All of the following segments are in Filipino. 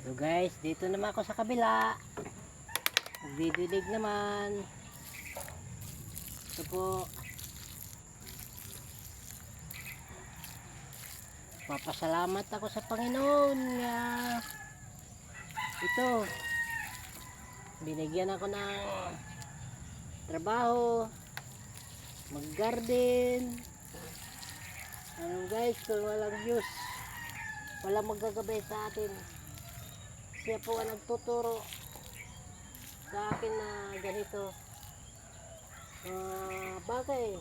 So guys, dito naman ako sa kabila. Nagdidilig naman. Ito po. Papasalamat ako sa Panginoon nga ito. Binigyan ako ng trabaho, mag-garden. Ano guys, kung walang Diyos, walang magagabay sa atin. Siya po ang nagtuturo sa akin na ganito bagay,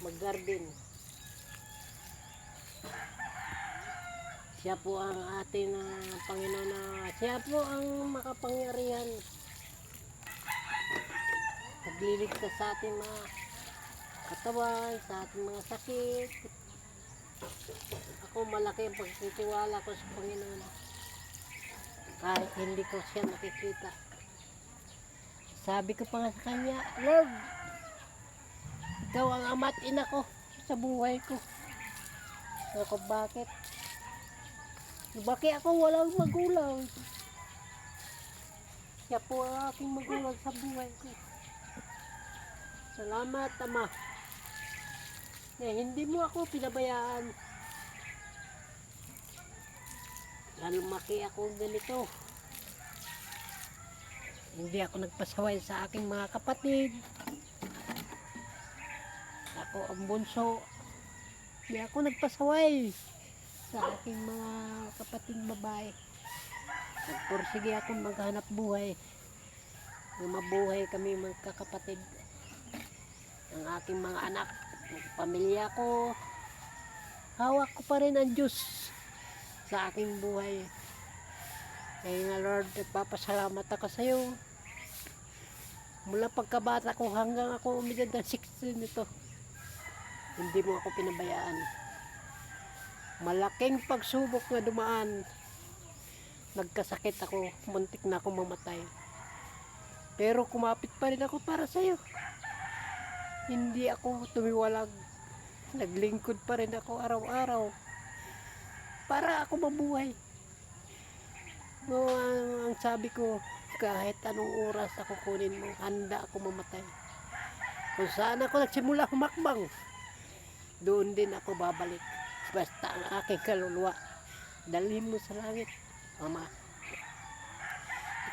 mag-garden. Siya po ang ating Panginoon na siya po ang makapangyarihan nagliligtas sa ating mga katawan, sa ating mga sakit. Ako malaki ang pagtitiwala ko sa Panginoon kahit hindi ko siya nakikita. Sabi ko pa nga sa kanya, Lord, ikaw ang ama't ina ko sa buhay ko. Ako bakit? Bakit ako walang magulang? Siya po ang aking magulang sa buhay ko. Salamat, Ama. Hindi mo ako pinabayaan. Lumaki ako ganito. Hindi ako nagpasaway sa aking mga kapatid. Ako ang bunso. Hindi ako nagpasaway sa aking mga kapatid babae. Nagpursige akong maghanap buhay. Mabuhay kami magkakapatid. Ang aking mga anak, pamilya ko, hawak ko pa rin ang Diyos sa aking buhay. Kaya nga Lord, nagpapasalamat ako sa iyo. Mula pagkabata ko hanggang ako umidad ng 16 nito, hindi mo ako pinabayaan. Malaking pagsubok na dumaan. Nagkasakit ako, muntik na ako mamatay. Pero kumapit pa rin ako para sa iyo. Hindi ako tumiwalag. Naglingkod pa rin ako araw-araw para ako mabuhay. No, ang sabi ko, kahit anong oras ako kunin mo, handa ako mamatay. Kung saan ako nagsimula humakbang, doon din ako babalik. Basta ang aking kaluluwa, dalhin mo sa langit, Ama.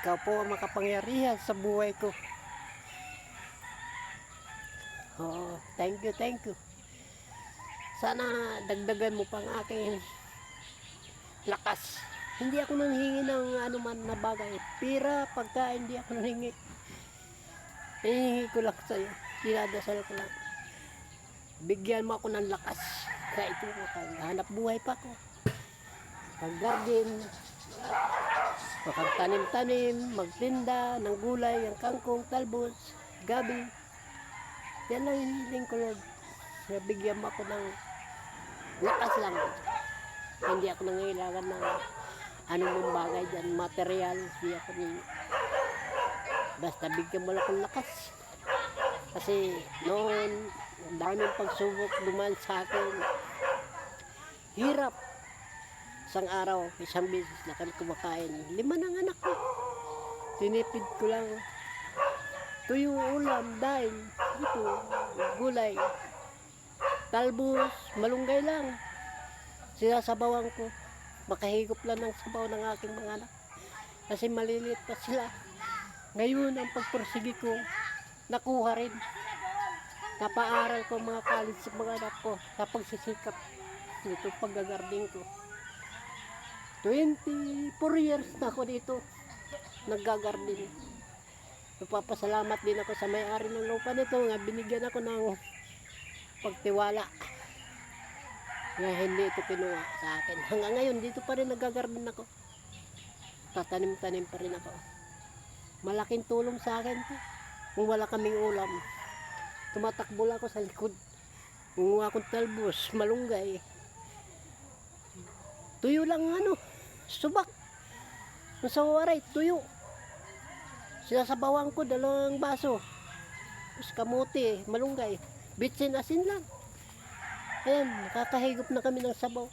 Ikaw po ang makapangyarihan sa buhay ko. Oh, thank you, thank you. Sana dagdagan mo pang aking lakas. Hindi ako nanghingi ng anuman na bagay. Pira, pagka hindi ako nanghingi. Hihingi ko lang sa iyo. Dinadasal ko lang. Bigyan mo ako ng lakas. Kaya ito, maghanap buhay pa ko. Pag-garden, makagtanim-tanim, magtinda ng gulay, ang kangkong, talbos, gabi. Yan lang hinihiling ko, Lord. Bigyan mo ako ng lakas lang. Hindi ako nangailangan ng anong bagay dyan, material. Hindi ako basta bigyan mo lang akong lakas. Kasi noon, daming pagsubok duman sa akin. Hirap. Isang araw, isang beses na kami kumakain. 5 ng anak ko. Tinipid ko lang. Tuyo, ulam, daing, ito, gulay, talbos, malunggay lang. Sinasabawan ko. Makahigop lang ng sabaw ng aking mga anak. Kasi maliliit pa sila. Ngayon, ang pagpursige ko, nakuha rin. Napaaral ko mga college sa mga anak ko sa pagsisikap nito paggagarding ko. 24 years na ako dito naggagarding. Napapasalamat din ako sa may-ari ng lupa nito nga binigyan ako ng pagtiwala na hindi ito kinuha sa akin. Hanggang ngayon dito pa rin naggagardin ako. Tatanim-tanim pa rin ako. Malaking tulong sa akin to. Kung wala kaming ulam, tumatakbo lang ako sa likod. Kumuha akong talbos, malunggay. Tuyo lang subak. Sa waray, tuyo. Sinasabawan ko 2 baso. Tapos kamote, malunggay. Bitsin asin lang. Ayan, nakakahigop na kami ng sabaw.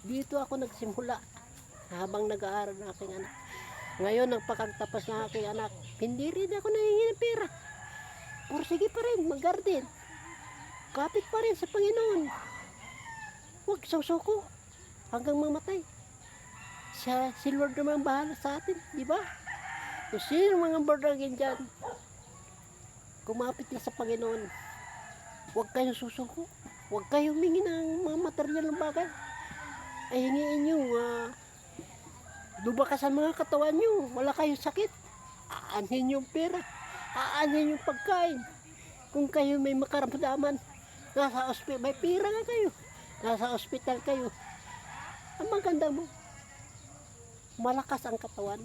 Dito ako nagsimula. habang nag-aaral ng aking anak. Ngayon, ang pagkatapos ng aking anak, hindi rin ako nahingi ng pera. Sige pa rin, mag-garden. Kapit pa rin sa Panginoon. Huwag susuko hanggang mamatay. Si Lord naman bahala sa atin, di ba? Kung sino mga born again dyan, kumapit na sa Panginoon. Huwag kayong susuko. Huwag kayong humingi ng mga material ng bagay. Ay hingiin nyo, lumakas ang mga katawan nyo. Wala kayong sakit. Aanhin yung pera. Aanhin yung pagkain. Kung kayo may makaramdaman, nasa ospital, may pera nga kayo. Nasa ospital kayo. Ang maganda mo, malakas ang katawan.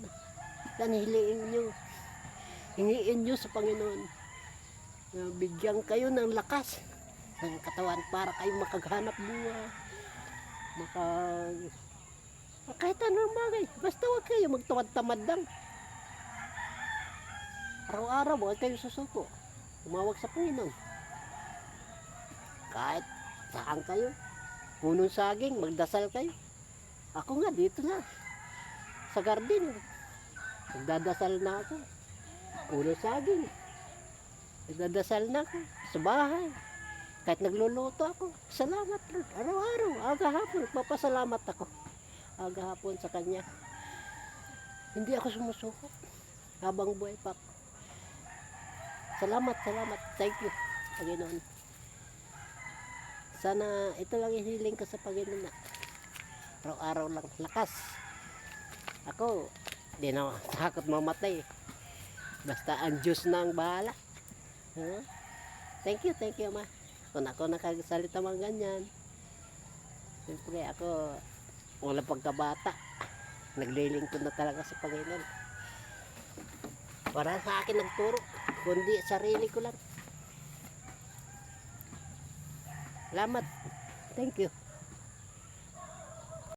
Yan hingiin nyo sa Panginoon. Bigyan kayo ng lakas ng katawan para kayo makaghanap buhay. Kahit anong bagay. Basta huwag kayo magtamad-tamad lang. Araw-araw huwag kayo susuko. Tumawag sa Panginoon. Kahit saan kayo. Punong saging, magdasal kayo. Ako nga dito na. Sa garden. Magdadasal na ako. Punong saging. Nagdadasal na ako. Sa bahay. Kahit nagluluto ako. Salamat Lord. Araw-araw. Aga-hapon. Nagpapasalamat ako. Aga-hapon sa Kanya. Hindi ako sumusuko. Habang buhay pa ako. Salamat. Thank you, Panginoon. Sana ito lang hiling ko sa Panginoon na araw-araw lang lakas. Ako, di na takot mamatay. Basta ang Diyos na ang bahala. Thank you, Ma. Kung ako nakagsalita mga ganyan, siyempre ako, wala pagkabata. Naglilingkod na talaga sa Panginoon. Para sa akin nagturo, kundi sarili ko lang. Salamat. Thank you.